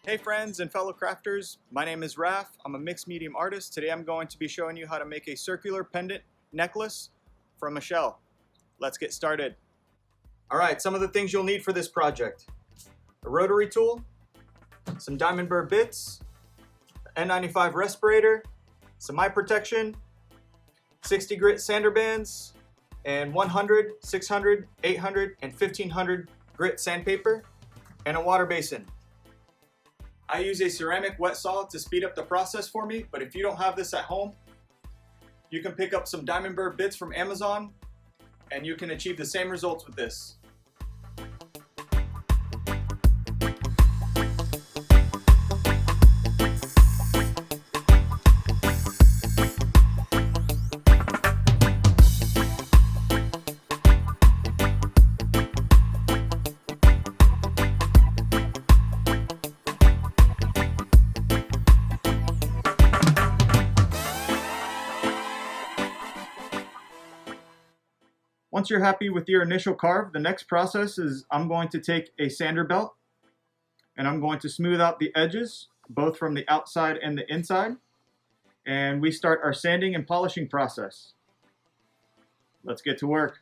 Hey friends and fellow crafters, my name is Raf. I'm a mixed medium artist. Today I'm going to be showing you how to make a circular pendant necklace from a shell. Let's get started. Alright, some of the things you'll need for this project. A rotary tool, some diamond burr bits, an N95 respirator, some eye protection, 60 grit sander bands, and 100, 600, 800, and 1500 grit sandpaper, and a water basin. I use a ceramic wet saw to speed up the process for me, but if you don't have this at home, you can pick up some diamond burr bits from Amazon and you can achieve the same results with this. Once you're happy with your initial carve, the next process is I'm going to take a sander belt and I'm going to smooth out the edges, both from the outside and the inside. And we start our sanding and polishing process. Let's get to work.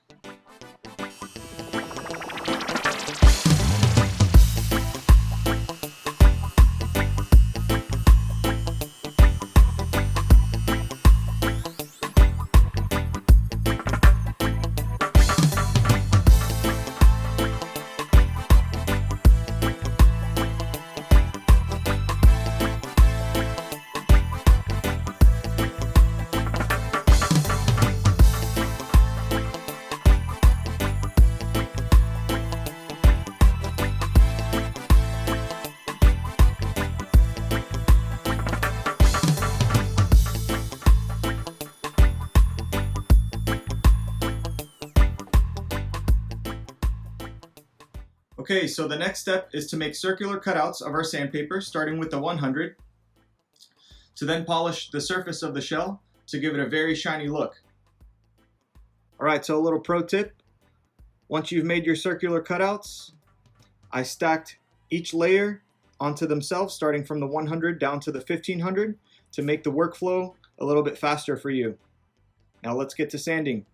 Okay, so the next step is to make circular cutouts of our sandpaper, starting with the 100, to then polish the surface of the shell to give it a very shiny look. Alright, so a little pro tip. Once you've made your circular cutouts, I stacked each layer onto themselves, starting from the 100 down to the 1500, to make the workflow a little bit faster for you. Now let's get to sanding.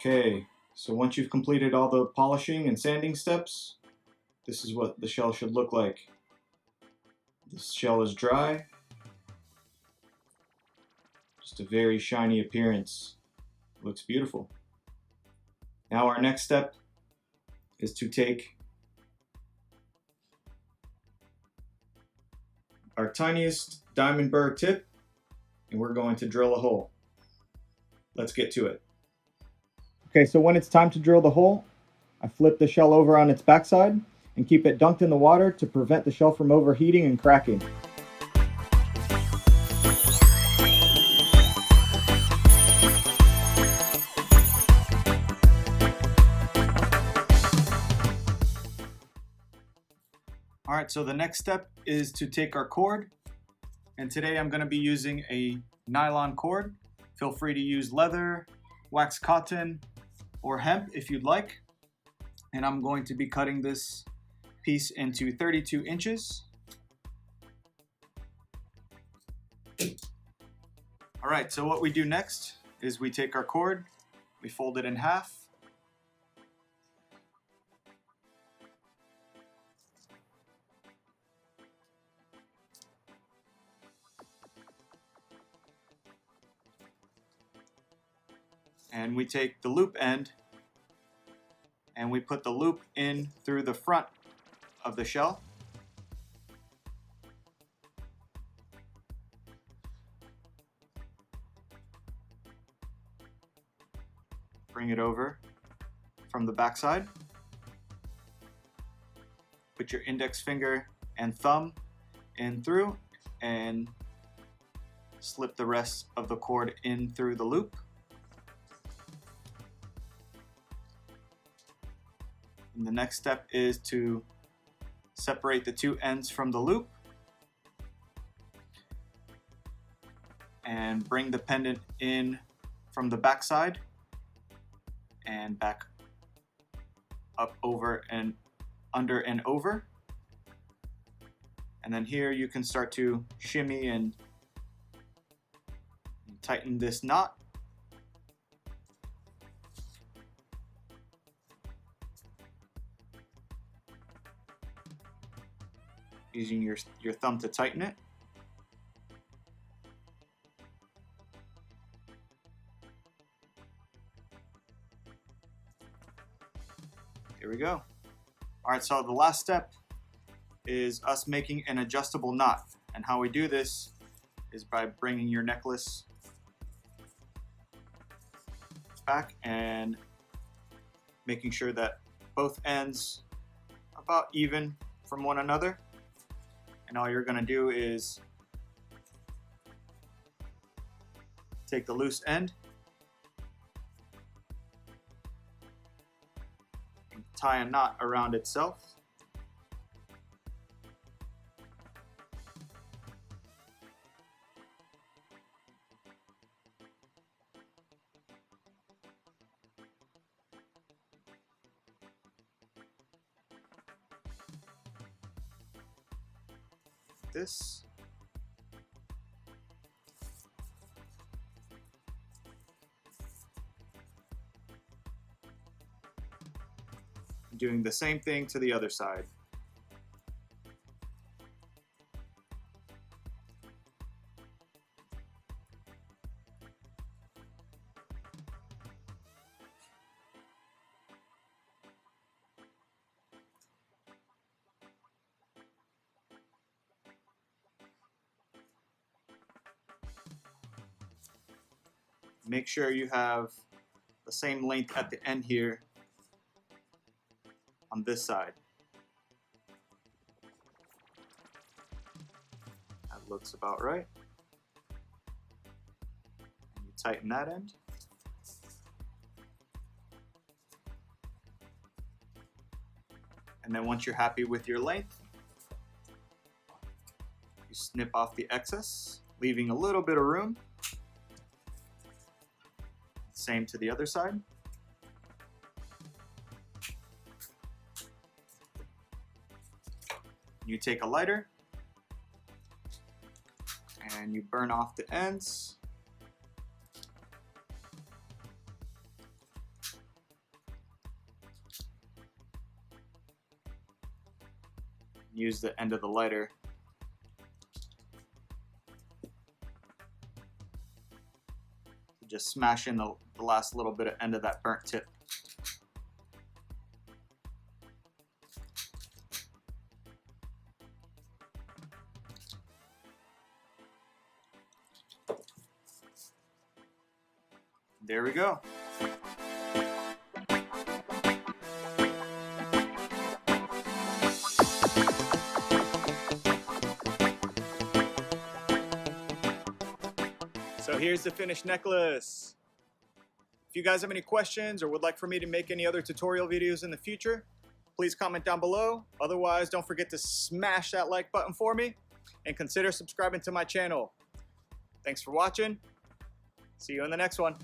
Okay, so once you've completed all the polishing and sanding steps, this is what the shell should look like. This shell is dry. Just a very shiny appearance. Looks beautiful. Now our next step is to take our tiniest diamond burr tip and we're going to drill a hole. Let's get to it. Okay, so when it's time to drill the hole, I flip the shell over on its backside and keep it dunked in the water to prevent the shell from overheating and cracking. Alright, so the next step is to take our cord, and today I'm going to be using a nylon cord. Feel free to use leather, wax cotton, or hemp if you'd like. And I'm going to be cutting this piece into 32 inches. All right, so what we do next is we take our cord, we fold it in half, and we take the loop end and we put the loop in through the front of the shell. Bring it over from the back side. Put your index finger and thumb in through and slip the rest of the cord in through the loop. And the next step is to separate the two ends from the loop and bring the pendant in from the back side and back up, over and under and over. And then here you can start to shimmy and tighten this knot. Using your thumb to tighten it. Here we go. All right, so the last step is us making an adjustable knot. And how we do this is by bringing your necklace back and making sure that both ends are about even from one another. And all you're gonna do is take the loose end and tie a knot around itself. This. Doing the same thing to the other side. Make sure you have the same length at the end here on this side. That looks about right. And you tighten that end. And then once you're happy with your length, you snip off the excess, leaving a little bit of room. Same to the other side. You take a lighter and you burn off the ends. Use the end of the lighter to just smash in the last little bit of end of that burnt tip. There we go. So here's the finished necklace. If you guys have any questions or would like for me to make any other tutorial videos in the future, please comment down below. Otherwise, don't forget to smash that like button for me and consider subscribing to my channel. Thanks for watching. See you in the next one.